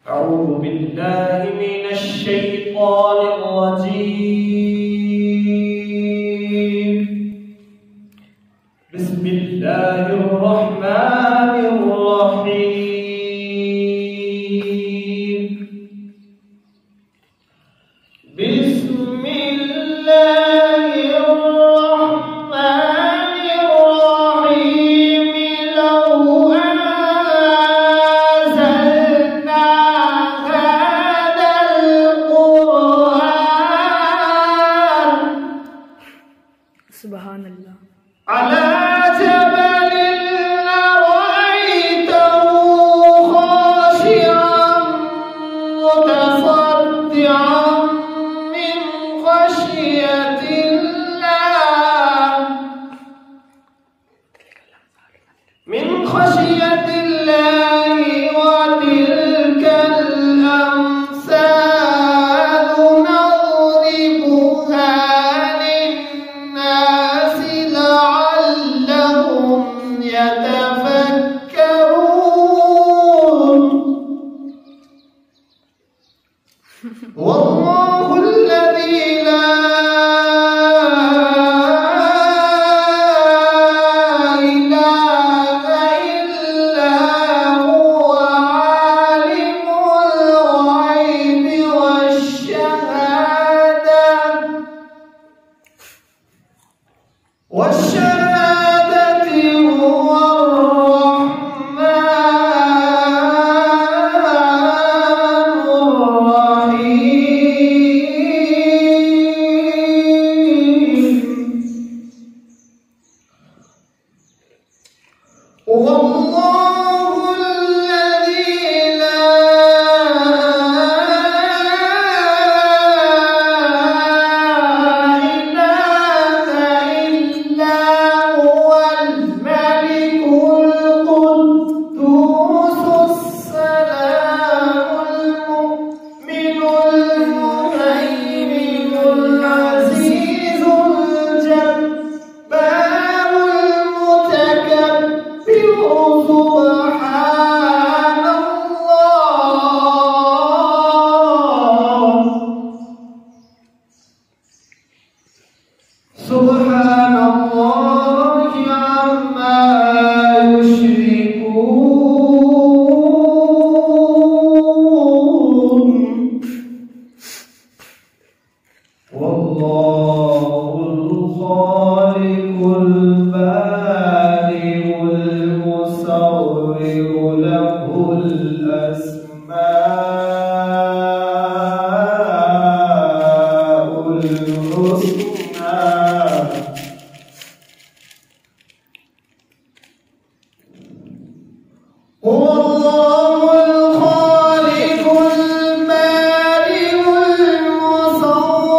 أعوذ بالله من الشيطان الرجيم. بسم الله الرحمن الرحيم. بسم الله الرحمن الرحيم. لو أنزلنا هذا القرآن سبحان الله على جبل لرأيته خاشعا متصدعا من خشية الله وتلك الأمثال نضربها للناس لعلهم يتفكرون. والله الذي لا إله إلا هو عالم الغيب والشهادة هو الرحمن الرحيم. والله الذي لا إله إلا هو الملك القدوس السلام المؤمن المهيمن العزيز الجبار المتكبر. سبحان الله عما يشركون. والله الخالق البارئ المصور له الأسماء الحسنى. هو الله الخالق البارئ المصور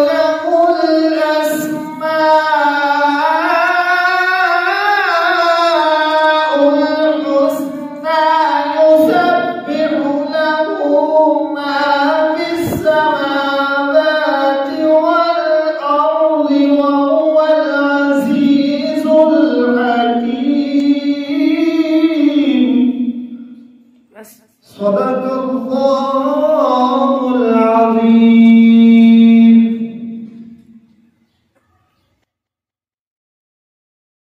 له الأسماء الحسنى. يسبح له ما في السماوات والأرض وهو العزيز الحكيم. صدق